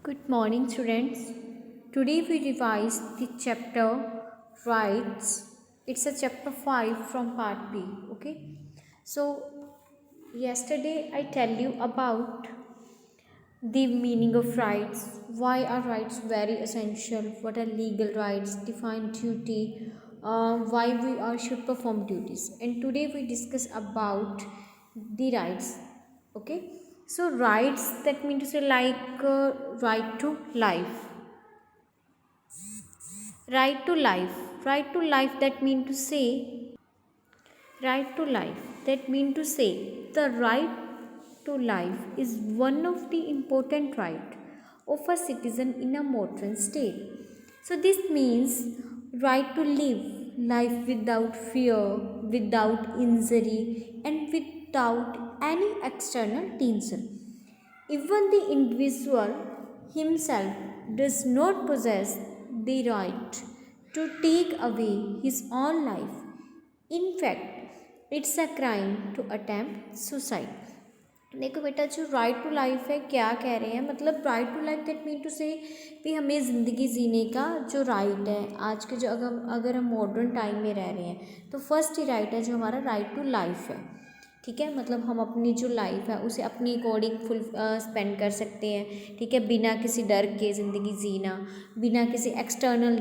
Good morning, students. Today we revise the chapter Rights. It's a chapter 5 from part B. Okay. So, yesterday I tell you about the meaning of rights, why are rights very essential, what are legal rights, define duty, why we are should perform duties. And today we discuss about the rights. Okay. So rights, that means to say like right to life, right to life, right to life, that mean to say right to life, that mean to say the right to life is one of the important right of a citizen in a modern state. So this means right to live life without fear, without injury, and without any external tension. Even the individual himself does not possess the right to take away his own life. In fact, it's a crime to attempt suicide. देखो बेटा, जो right to life है क्या कह रहे हैं, मतलब right to life that mean to say भी हमें ज़िंदगी जीने का जो राइट है, आज के जो अगर हम मॉडर्न टाइम में रह रहे हैं तो फर्स्ट ही राइट है जो हमारा राइट टू लाइफ है। ठीक है, मतलब हम अपनी जो लाइफ है उसे अपनी अकॉर्डिंग फुल स्पेंड कर सकते हैं। ठीक है, बिना किसी डर के ज़िंदगी जीना, बिना किसी एक्सटर्नल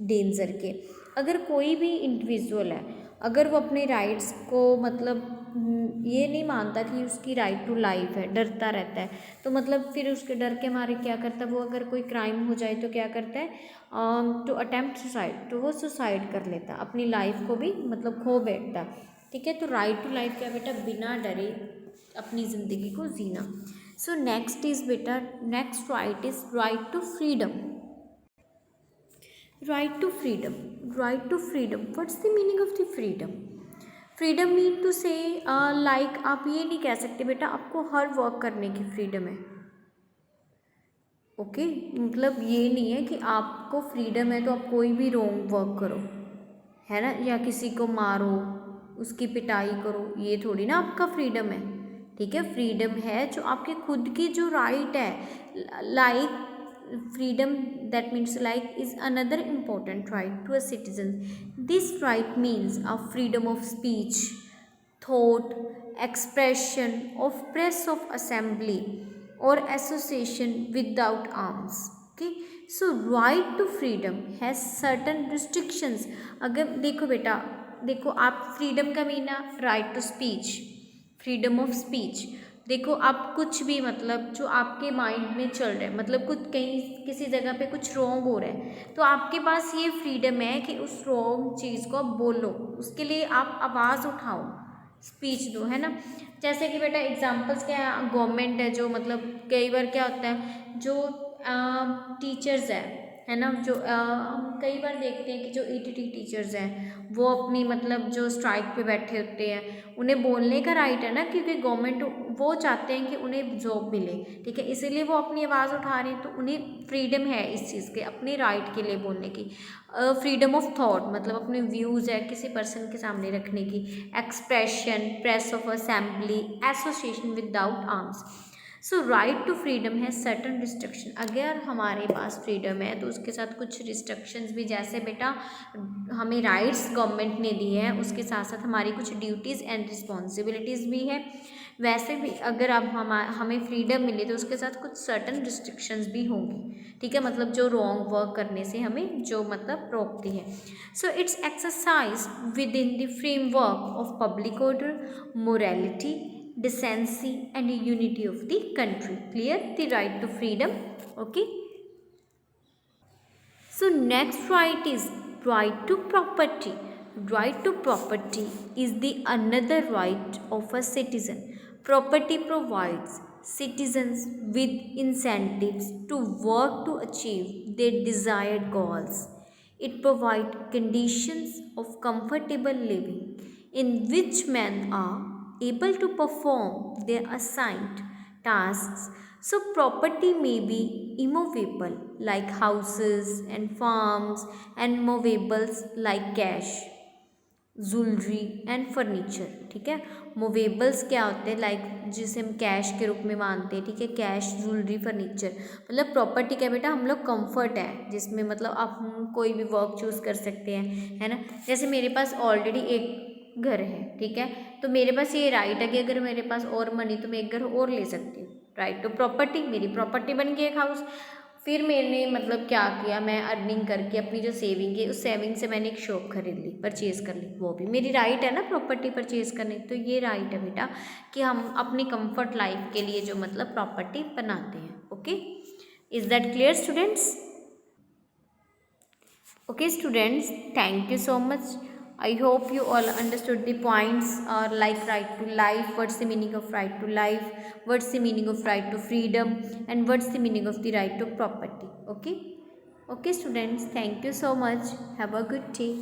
डेंजर के। अगर कोई भी इंडिविजुअल है, अगर वो अपने राइट्स को मतलब ये नहीं मानता कि उसकी राइट टू लाइफ है, डरता रहता है, तो मतलब फिर उसके डर के मारे क्या करता है वो, अगर कोई क्राइम हो जाए तो क्या करता है, टू अटेम्प्ट सुसाइड, तो वो सुसाइड कर लेता, अपनी लाइफ को भी मतलब खो बैठता। ठीक है, तो राइट टू लाइफ क्या बेटा, बिना डरे अपनी ज़िंदगी को जीना। सो नेक्स्ट इज़ बेटा, next right is right to freedom. Right to freedom, right to freedom, what's the meaning of the freedom? Freedom mean to say like आप ये नहीं कह सकते बेटा आपको हर वर्क करने की फ्रीडम है। ओके, मतलब ये नहीं है कि आपको फ्रीडम है तो आप कोई भी रॉन्ग वर्क करो, है ना, या किसी को मारो, उसकी पिटाई करो, ये थोड़ी ना आपका फ्रीडम है। ठीक है, फ्रीडम है जो आपके खुद की जो राइट है, like freedom, that means like is another important right to a citizen. This right means a freedom of speech, thought, expression, of press, of assembly or association without arms. Okay, so right to freedom has certain restrictions. अगर देखो बेटा, देखो आप freedom का meaning right to speech, freedom of speech. देखो आप कुछ भी मतलब जो आपके माइंड में चल रहा है, मतलब कुछ कहीं किसी जगह पे कुछ रॉन्ग हो रहा है, तो आपके पास ये फ्रीडम है कि उस रॉन्ग चीज़ को आप बोलो, उसके लिए आप आवाज़ उठाओ, स्पीच दो, है ना। जैसे कि बेटा एग्जांपल्स क्या है, गवर्नमेंट है जो मतलब कई बार क्या होता है, जो टीचर्स है ना, जो हम कई बार देखते हैं कि जो ईटीटी टीचर्स हैं वो अपनी मतलब जो स्ट्राइक पे बैठे होते हैं, उन्हें बोलने का राइट है ना, क्योंकि गवर्नमेंट वो चाहते हैं कि उन्हें जॉब मिले। ठीक है, इसीलिए वो अपनी आवाज़ उठा रहे हैं, तो उन्हें फ्रीडम है इस चीज़ के, अपने राइट के लिए बोलने की। फ्रीडम ऑफ थॉट, मतलब अपने व्यूज़ है किसी पर्सन के सामने रखने की। Expression, press of assembly, association without arms. So right to freedom है सर्टन रिस्ट्रिक्शन। अगर हमारे पास फ्रीडम है तो उसके साथ कुछ रिस्ट्रिक्शंस भी, जैसे बेटा हमें राइट्स गवर्नमेंट ने दिए हैं, उसके साथ साथ हमारी कुछ ड्यूटीज़ एंड रिस्पॉन्सिबिलिटीज़ भी है। वैसे भी अगर अब हमें फ्रीडम मिले तो उसके साथ कुछ सर्टन रिस्ट्रिक्शंस भी होंगी। ठीक है, मतलब जो रॉन्ग वर्क करने से हमें जो मतलब रोकती है। So it's exercise with in the framework of public order, morality, decency and unity of the country. Clear? The right to freedom. Okay, so next right is right to property. Right to property is the another right of a citizen. Property provides citizens with incentives to work to achieve their desired goals. It provides conditions of comfortable living in which men are able to perform their assigned tasks. So, property may be immovable like houses and farms, and movables like cash. Jewellery and furniture, ठीक है। मूवेबल्स क्या होते हैं, like जिसे हम cash के रूप में मानते हैं, ठीक है, कैश, ज्वेलरी, फर्नीचर। मतलब प्रॉपर्टी क्या बेटा, हम लोग कंफर्ट है जिसमें मतलब आप हम कोई भी वर्क चूज़ कर सकते हैं, है ना। जैसे मेरे पास ऑलरेडी एक घर है, ठीक है, तो मेरे पास ये राइट है कि अगर मेरे पास और मनी तो मैं एक घर और ले सकती हूँ, राइट। तो प्रॉपर्टी, मेरी प्रॉपर्टी बन गई एक हाउस। फिर मैंने मतलब क्या किया, मैं अर्निंग करके अपनी जो सेविंग है उस सेविंग से मैंने एक शॉप खरीद ली, परचेज़ कर ली, वो भी मेरी राइट है ना प्रॉपर्टी परचेज़ करने। तो ये राइट है बेटा कि हम अपनी कंफर्ट लाइफ के लिए जो मतलब प्रॉपर्टी बनाते हैं। Okay, is that clear students? Okay students, thank you so much. I hope you all understood the points, or like right to life, what's the meaning of right to life, what's the meaning of right to freedom, and what's the meaning of the right to property. Okay, okay students, thank you so much. Have a good day.